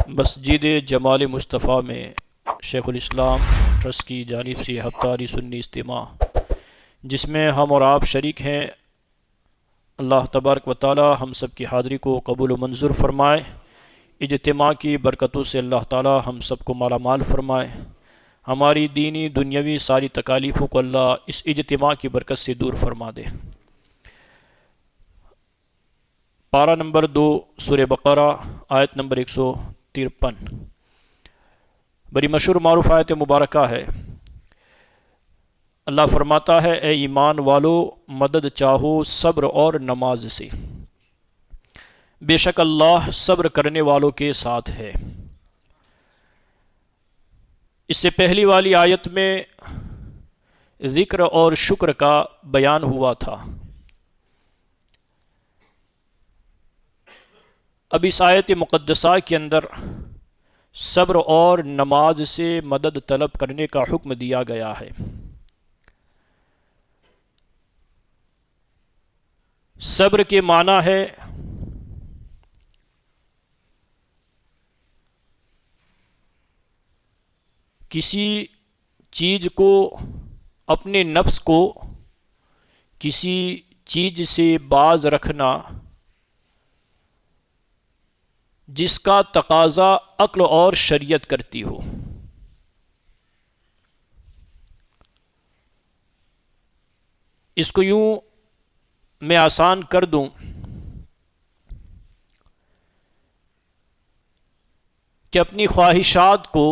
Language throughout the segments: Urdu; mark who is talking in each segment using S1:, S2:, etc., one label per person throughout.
S1: مسجد جمال مصطفیٰ میں شیخ الاسلام ٹرسٹ کی جانب سے ہفتہ سنی اجتماع، جس میں ہم اور آپ شریک ہیں، اللہ تبارک و تعالی ہم سب کی حاضری کو قبول و منظور فرمائے۔ اجتماع کی برکتوں سے اللہ تعالی ہم سب کو مالا مال فرمائے۔ ہماری دینی دنیاوی ساری تکالیفوں کو اللہ اس اجتماع کی برکت سے دور فرما دے۔ پارہ نمبر 2 سورہ بقرہ آیت نمبر 153 بڑی مشہور معروف آیت مبارکہ ہے۔ اللہ فرماتا ہے، اے ایمان والو مدد چاہو صبر اور نماز سے، بے شک اللہ صبر کرنے والوں کے ساتھ ہے۔ اس سے پہلی والی آیت میں ذکر اور شکر کا بیان ہوا تھا۔ اب اس آیت مقدسہ کے اندر صبر اور نماز سے مدد طلب کرنے کا حکم دیا گیا ہے۔ صبر کے معنی ہے کسی چیز کو، اپنے نفس کو کسی چیز سے باز رکھنا جس کا تقاضا عقل اور شریعت کرتی ہو۔ اس کو یوں میں آسان کر دوں کہ اپنی خواہشات کو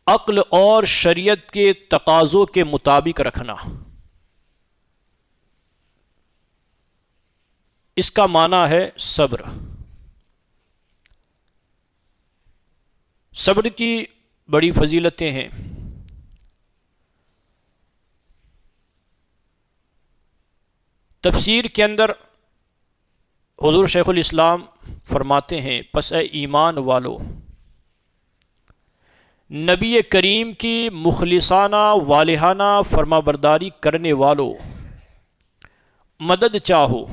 S1: عقل اور شریعت کے تقاضوں کے مطابق رکھنا، اس کا معنی ہے صبر۔ صبر کی بڑی فضیلتیں ہیں۔ تفسیر کے اندر حضور شیخ الاسلام فرماتے ہیں، پس اے ایمان والو، نبی کریم کی مخلصانہ والہانہ فرما برداری کرنے والو، مدد چاہو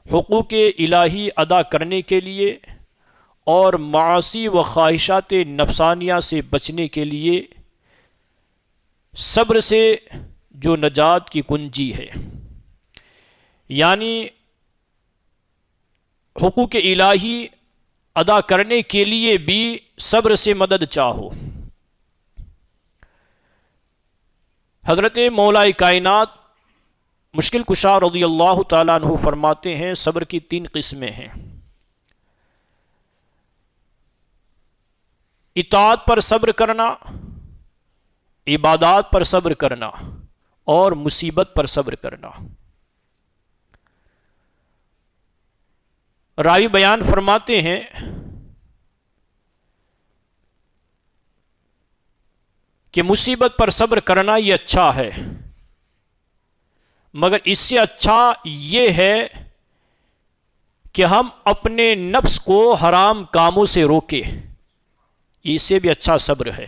S1: حقوق الہی ادا کرنے کے لیے اور معاصی و خواہشات نفسانیہ سے بچنے کے لیے، صبر سے جو نجات کی کنجی ہے، یعنی حقوق الہی ادا کرنے کے لیے بھی صبر سے مدد چاہو۔ حضرت مولا کائنات مشکل کشا رضی اللہ تعالیٰ عنہ فرماتے ہیں، صبر کی 3 قسمیں ہیں۔ اطاعت پر صبر کرنا، عبادات پر صبر کرنا، اور مصیبت پر صبر کرنا۔ راوی بیان فرماتے ہیں کہ مصیبت پر صبر کرنا یہ اچھا ہے، مگر اس سے اچھا یہ ہے کہ ہم اپنے نفس کو حرام کاموں سے روکیں، اس سے بھی اچھا صبر ہے۔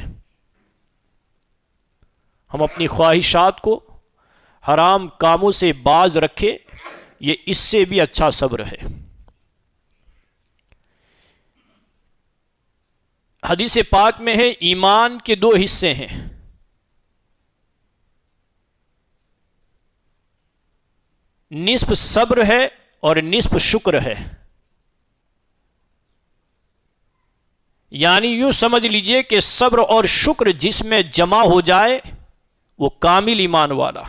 S1: ہم اپنی خواہشات کو حرام کاموں سے باز رکھیں، یہ اس سے بھی اچھا صبر ہے۔ حدیث پاک میں ہے، ایمان کے 2 حصے ہیں، نصف صبر ہے اور نصف شکر ہے۔ یعنی یوں سمجھ لیجئے کہ صبر اور شکر جس میں جمع ہو جائے وہ کامل ایمان والا۔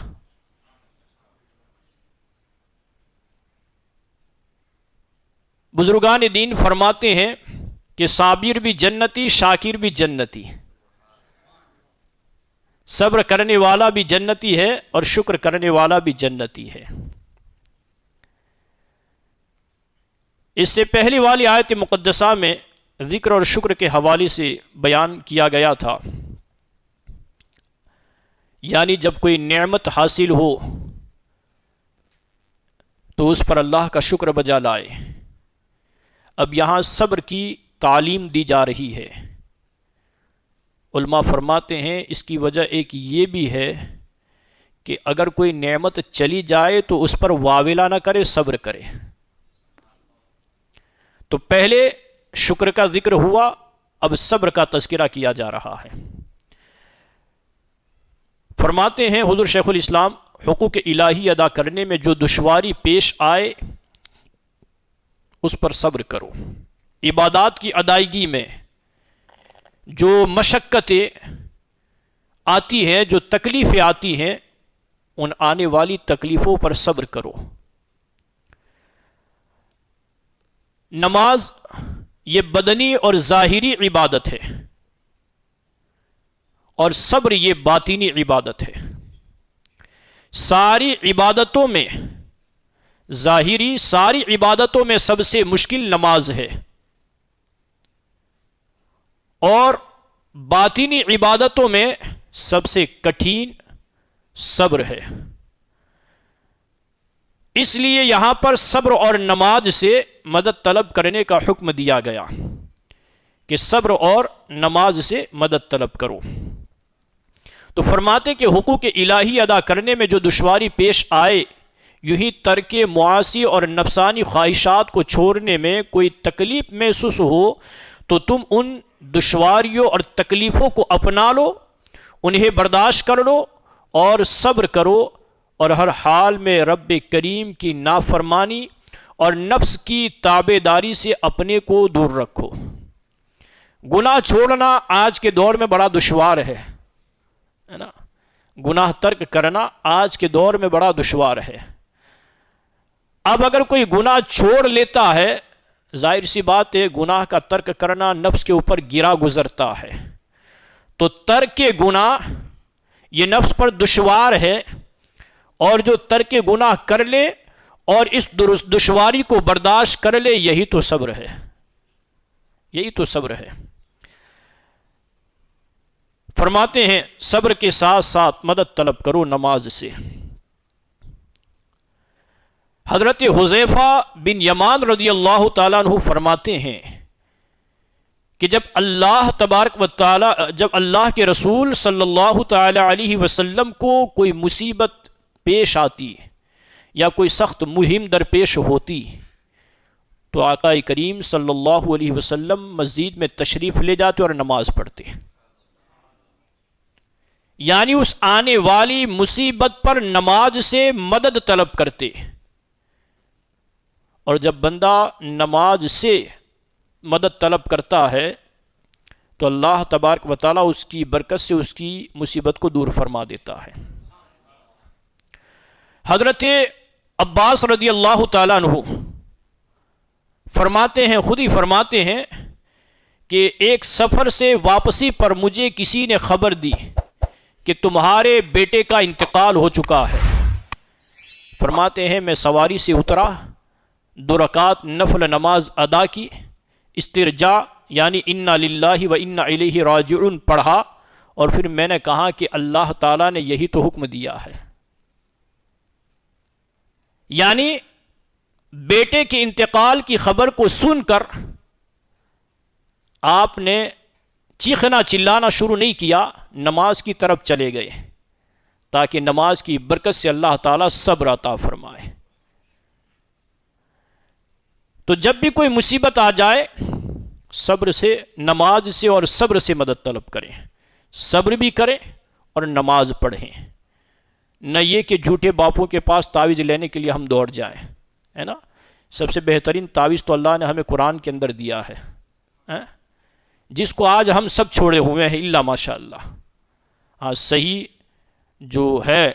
S1: بزرگان دین فرماتے ہیں کہ صابر بھی جنتی، شاکر بھی جنتی، صبر کرنے والا بھی جنتی ہے اور شکر کرنے والا بھی جنتی ہے۔ اس سے پہلی والی آیت مقدسہ میں ذکر اور شکر کے حوالے سے بیان کیا گیا تھا، یعنی جب کوئی نعمت حاصل ہو تو اس پر اللہ کا شکر بجا لائے۔ اب یہاں صبر کی تعلیم دی جا رہی ہے۔ علماء فرماتے ہیں اس کی وجہ ایک یہ بھی ہے کہ اگر کوئی نعمت چلی جائے تو اس پر واویلا نہ کرے، صبر کرے۔ تو پہلے شکر کا ذکر ہوا، اب صبر کا تذکرہ کیا جا رہا ہے۔ فرماتے ہیں حضور شیخ الاسلام، حقوق الہی ادا کرنے میں جو دشواری پیش آئے اس پر صبر کرو۔ عبادات کی ادائیگی میں جو مشقتیں آتی ہیں، جو تکلیفیں آتی ہیں، ان آنے والی تکلیفوں پر صبر کرو۔ نماز یہ بدنی اور ظاہری عبادت ہے، اور صبر یہ باطنی عبادت ہے۔ ساری عبادتوں میں، ظاہری ساری عبادتوں میں سب سے مشکل نماز ہے، اور باطنی عبادتوں میں سب سے کٹھین صبر ہے۔ اس لیے یہاں پر صبر اور نماز سے مدد طلب کرنے کا حکم دیا گیا کہ صبر اور نماز سے مدد طلب کرو۔ تو فرماتے کہ حقوق الہی ادا کرنے میں جو دشواری پیش آئے، یوں ہی ترک معاصی اور نفسانی خواہشات کو چھوڑنے میں کوئی تکلیف محسوس ہو تو تم ان دشواریوں اور تکلیفوں کو اپنا لو، انہیں برداشت کر لو اور صبر کرو، اور ہر حال میں رب کریم کی نافرمانی اور نفس کی تابع داری سے اپنے کو دور رکھو۔ گناہ چھوڑنا آج کے دور میں بڑا دشوار ہے نا، گناہ ترک کرنا آج کے دور میں بڑا دشوار ہے۔ اب اگر کوئی گناہ چھوڑ لیتا ہے، ظاہر سی بات ہے گناہ کا ترک کرنا نفس کے اوپر گرا گزرتا ہے، تو ترک گناہ یہ نفس پر دشوار ہے، اور جو ترک گناہ کر لے اور اس دشواری کو برداشت کر لے، یہی تو صبر ہے، یہی تو صبر ہے۔ فرماتے ہیں صبر کے ساتھ ساتھ مدد طلب کرو نماز سے۔ حضرت حذیفہ بن یمان رضی اللہ تعالیٰ عنہ فرماتے ہیں کہ جب اللہ تبارک و تعالی، جب اللہ کے رسول صلی اللہ تعالی علیہ وسلم کو کوئی مصیبت پیش آتی یا کوئی سخت مہم درپیش ہوتی تو آقا کریم صلی اللہ علیہ وسلم مسجد میں تشریف لے جاتے اور نماز پڑھتے، یعنی اس آنے والی مصیبت پر نماز سے مدد طلب کرتے۔ اور جب بندہ نماز سے مدد طلب کرتا ہے تو اللہ تبارک و تعالیٰ اس کی برکت سے اس کی مصیبت کو دور فرما دیتا ہے۔ حضرت عباس رضی اللہ تعالیٰ عنہ فرماتے ہیں، خود ہی فرماتے ہیں کہ ایک سفر سے واپسی پر مجھے کسی نے خبر دی کہ تمہارے بیٹے کا انتقال ہو چکا ہے۔ فرماتے ہیں میں سواری سے اترا، 2 رکعت نفل نماز ادا کی، استرجاع یعنی انا للہ و انا الیہ راجعون پڑھا، اور پھر میں نے کہا کہ اللہ تعالیٰ نے یہی تو حکم دیا ہے، یعنی بیٹے کے انتقال کی خبر کو سن کر آپ نے چیخنا چلانا شروع نہیں کیا، نماز کی طرف چلے گئے تاکہ نماز کی برکت سے اللہ تعالیٰ صبر عطا فرمائے۔ تو جب بھی کوئی مصیبت آ جائے، صبر سے، نماز سے اور صبر سے مدد طلب کریں، صبر بھی کریں اور نماز پڑھیں، نہ یہ کہ جھوٹے باپوں کے پاس تعویذ لینے کے لیے ہم دوڑ جائیں، ہے نا۔ سب سے بہترین تعویذ تو اللہ نے ہمیں قرآن کے اندر دیا ہے، جس کو آج ہم سب چھوڑے ہوئے ہیں الا ماشاء اللہ۔ آج صحیح جو ہے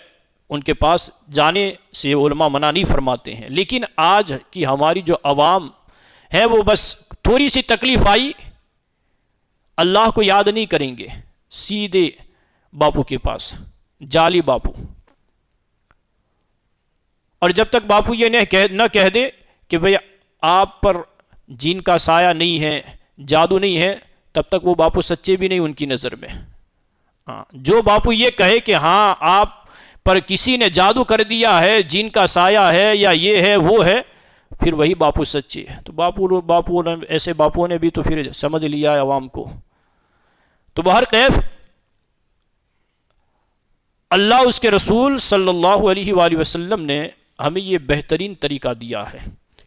S1: ان کے پاس جانے سے علماء منع نہیں فرماتے ہیں، لیکن آج کی ہماری جو عوام ہے وہ بس تھوڑی سی تکلیف آئی اللہ کو یاد نہیں کریں گے، سیدھے باپو کے پاس، جعلی باپو، اور جب تک باپو یہ نہ کہہ دے کہ بھئی آپ پر جن کا سایہ نہیں ہے، جادو نہیں ہے، تب تک وہ باپو سچے بھی نہیں ان کی نظر میں۔ جو باپو یہ کہے کہ ہاں آپ پر کسی نے جادو کر دیا ہے، جن کا سایہ ہے یا یہ ہے وہ ہے، پھر وہی باپو سچے ہے۔ تو باپو ایسے باپو نے بھی تو پھر سمجھ لیا ہے عوام کو۔ تو بہر کیف اللہ اس کے رسول صلی اللہ علیہ وآلہ وسلم نے ہمیں یہ بہترین طریقہ دیا ہے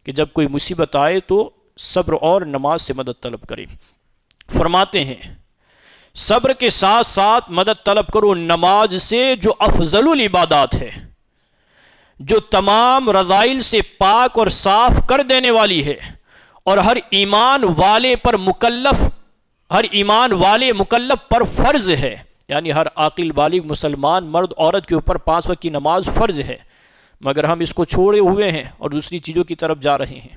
S1: کہ جب کوئی مصیبت آئے تو صبر اور نماز سے مدد طلب کریں۔ فرماتے ہیں صبر کے ساتھ ساتھ مدد طلب کرو نماز سے، جو افضل العبادات ہے، جو تمام رذائل سے پاک اور صاف کر دینے والی ہے، اور ہر ایمان والے مکلف پر فرض ہے، یعنی ہر عاقل بالغ مسلمان مرد عورت کے اوپر 5 وقت کی نماز فرض ہے، مگر ہم اس کو چھوڑے ہوئے ہیں اور دوسری چیزوں کی طرف جا رہے ہیں۔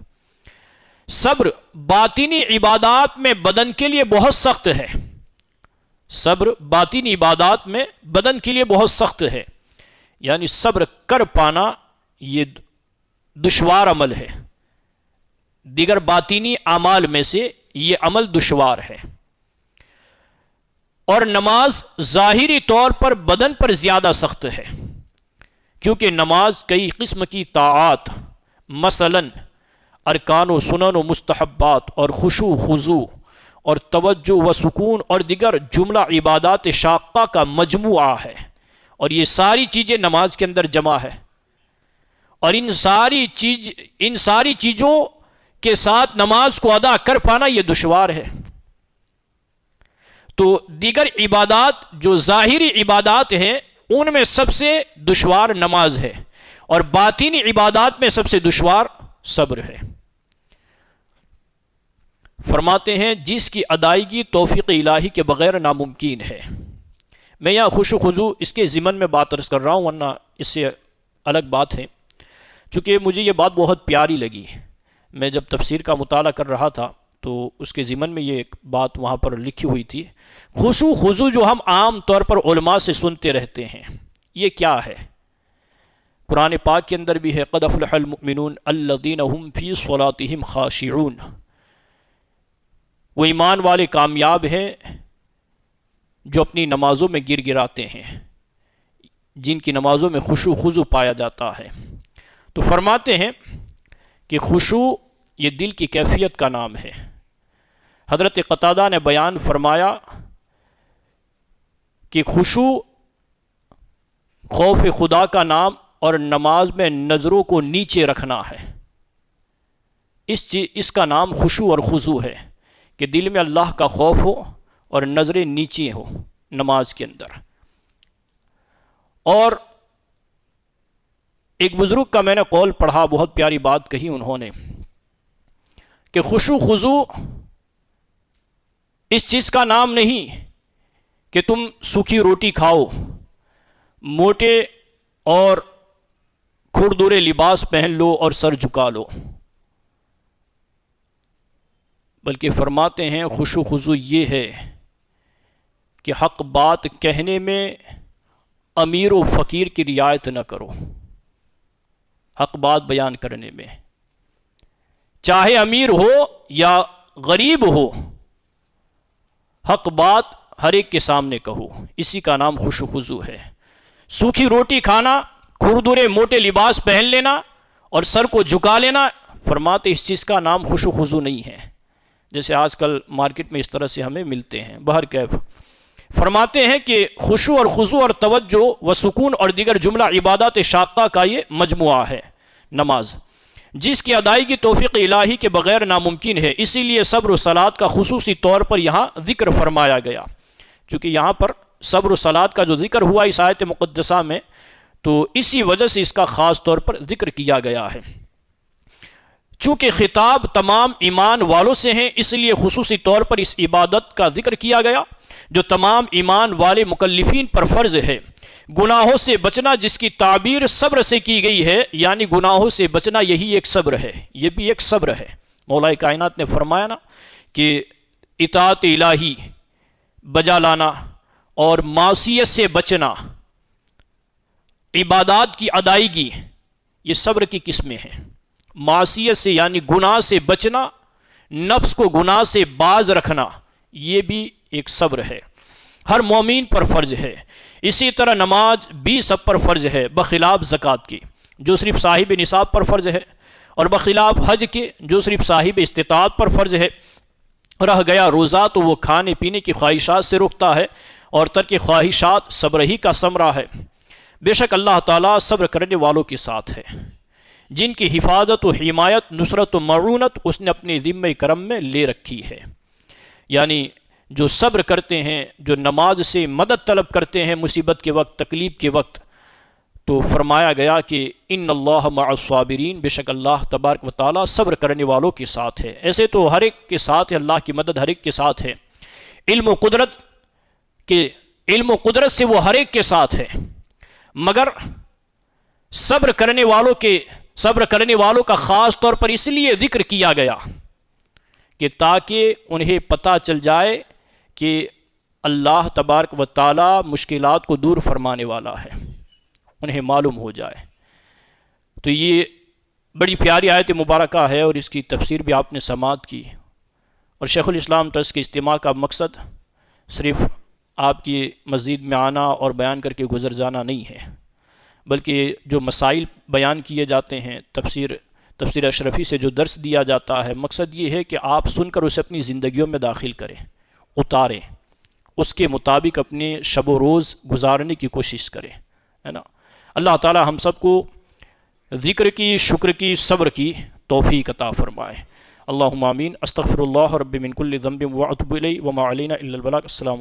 S1: صبر باطنی عبادات میں بدن کے لیے بہت سخت ہے، صبر باطنی عبادات میں بدن کے لیے بہت سخت ہے، یعنی صبر کر پانا یہ دشوار عمل ہے، دیگر باطنی اعمال میں سے یہ عمل دشوار ہے۔ اور نماز ظاہری طور پر بدن پر زیادہ سخت ہے، کیونکہ نماز کئی قسم کی طاعات مثلا ارکان و سنن و مستحبات اور خشوع خضوع اور توجہ و سکون اور دیگر جملہ عبادات شاقہ کا مجموعہ ہے، اور یہ ساری چیزیں نماز کے اندر جمع ہے، اور ان ساری چیزوں کے ساتھ نماز کو ادا کر پانا یہ دشوار ہے۔ تو دیگر عبادات جو ظاہری عبادات ہیں ان میں سب سے دشوار نماز ہے، اور باطنی عبادات میں سب سے دشوار صبر ہے۔ فرماتے ہیں جس کی ادائیگی توفیق الہی کے بغیر ناممکن ہے۔ میں یہاں خشوع خضوع اس کے ضمن میں بات عرض کر رہا ہوں، ورنہ اس سے الگ بات ہے، چونکہ مجھے یہ بات بہت پیاری لگی۔ میں جب تفسیر کا مطالعہ کر رہا تھا تو اس کے ضمن میں یہ ایک بات وہاں پر لکھی ہوئی تھی، خشوع خضوع جو ہم عام طور پر علماء سے سنتے رہتے ہیں، یہ کیا ہے؟ قرآن پاک کے اندر بھی ہے قد افلح المؤمنون الذین هم فی صلاتهم خاشعون، وہ ایمان والے کامیاب ہیں جو اپنی نمازوں میں گر گراتے ہیں، جن کی نمازوں میں خشوع خضوع پایا جاتا ہے۔ تو فرماتے ہیں کہ خشوع یہ دل کی کیفیت کا نام ہے۔ حضرت قتادہ نے بیان فرمایا کہ خشوع خوف خدا کا نام اور نماز میں نظروں کو نیچے رکھنا ہے، اس کا نام خشوع اور خضوع ہے، کہ دل میں اللہ کا خوف ہو اور نظریں نیچے ہو نماز کے اندر۔ اور ایک بزرگ کا میں نے قول پڑھا، بہت پیاری بات کہی انہوں نے، کہ خشوع خضوع اس چیز کا نام نہیں کہ تم سوکھی روٹی کھاؤ، موٹے اور کھردرے لباس پہن لو اور سر جھکا لو، بلکہ فرماتے ہیں خشوع خضوع یہ ہے کہ حق بات کہنے میں امیر و فقیر کی رعایت نہ کرو، حق بات بیان کرنے میں چاہے امیر ہو یا غریب ہو، حق بات ہر ایک کے سامنے کہو، اسی کا نام خشوع خضوع ہے۔ سوکھی روٹی کھانا، کھردرے موٹے لباس پہن لینا اور سر کو جھکا لینا، فرماتے اس چیز کا نام خشوع خضوع نہیں ہے، جیسے آج کل مارکیٹ میں اس طرح سے ہمیں ملتے ہیں۔ بہرکیف فرماتے ہیں کہ خشوع اور خضوع اور توجہ و سکون اور دیگر جملہ عبادات شاقہ کا یہ مجموعہ ہے نماز، جس کی ادائیگی توفیق الہی کے بغیر ناممکن ہے، اسی لیے صبر و صلات کا خصوصی طور پر یہاں ذکر فرمایا گیا۔ چونکہ یہاں پر صبر و صلات کا جو ذکر ہوا اس آیت مقدسہ میں، تو اسی وجہ سے اس کا خاص طور پر ذکر کیا گیا ہے۔ چونکہ خطاب تمام ایمان والوں سے ہیں، اس لیے خصوصی طور پر اس عبادت کا ذکر کیا گیا جو تمام ایمان والے مکلفین پر فرض ہے۔ گناہوں سے بچنا جس کی تعبیر صبر سے کی گئی ہے، یعنی گناہوں سے بچنا یہی ایک صبر ہے، یہ بھی ایک صبر ہے۔ مولا کائنات نے فرمایا نا کہ اطاعت الہی بجا لانا اور معصیت سے بچنا، عبادات کی ادائیگی، یہ صبر کی قسمیں ہیں۔ معصیت سے یعنی گناہ سے بچنا، نفس کو گناہ سے باز رکھنا، یہ بھی ایک صبر ہے، ہر مومن پر فرض ہے۔ اسی طرح نماز بھی سب پر فرض ہے، بخلاف زکوٰۃ کی جو صرف صاحب نصاب پر فرض ہے، اور بخلاف حج کے جو صرف صاحب استطاعت پر فرض ہے۔ رہ گیا روزہ تو وہ کھانے پینے کی خواہشات سے روکتا ہے، اور ترک خواہشات صبر ہی کا ثمرہ ہے۔ بے شک اللہ تعالیٰ صبر کرنے والوں کے ساتھ ہے۔ جن کی حفاظت و حمایت، نصرت و معونت اس نے اپنے ذمہ کرم میں لے رکھی ہے۔ یعنی جو صبر کرتے ہیں، جو نماز سے مدد طلب کرتے ہیں مصیبت کے وقت، تکلیف کے وقت، تو فرمایا گیا کہ ان اللہ مع الصابرین، بے شک اللہ تبارک و تعالیٰ صبر کرنے والوں کے ساتھ ہے۔ ایسے تو ہر ایک کے ساتھ ہے، اللہ کی مدد ہر ایک کے ساتھ ہے، علم و قدرت سے وہ ہر ایک کے ساتھ ہے، مگر صبر کرنے والوں کا خاص طور پر اس لیے ذکر کیا گیا کہ تاکہ انہیں پتہ چل جائے کہ اللہ تبارک و تعالیٰ مشکلات کو دور فرمانے والا ہے، انہیں معلوم ہو جائے۔ تو یہ بڑی پیاری آیت مبارکہ ہے، اور اس کی تفسیر بھی آپ نے سماعت کی۔ اور شیخ الاسلام ٹرسٹ کے اجتماع کا مقصد صرف آپ کی مسجد میں آنا اور بیان کر کے گزر جانا نہیں ہے، بلکہ جو مسائل بیان کیے جاتے ہیں، تفسیر اشرفی سے جو درس دیا جاتا ہے، مقصد یہ ہے کہ آپ سن کر اسے اپنی زندگیوں میں داخل کریں، اتاریں، اس کے مطابق اپنے شب و روز گزارنے کی کوشش کریں، ہے نا۔ اللہ تعالی ہم سب کو ذکر کی، شکر کی، صبر کی توفیق عطا فرمائے۔ اللہم آمین۔ استغفر اللہ رب من کل ذنب واتوب الیہ وما علینا الا البلاغ۔ السلام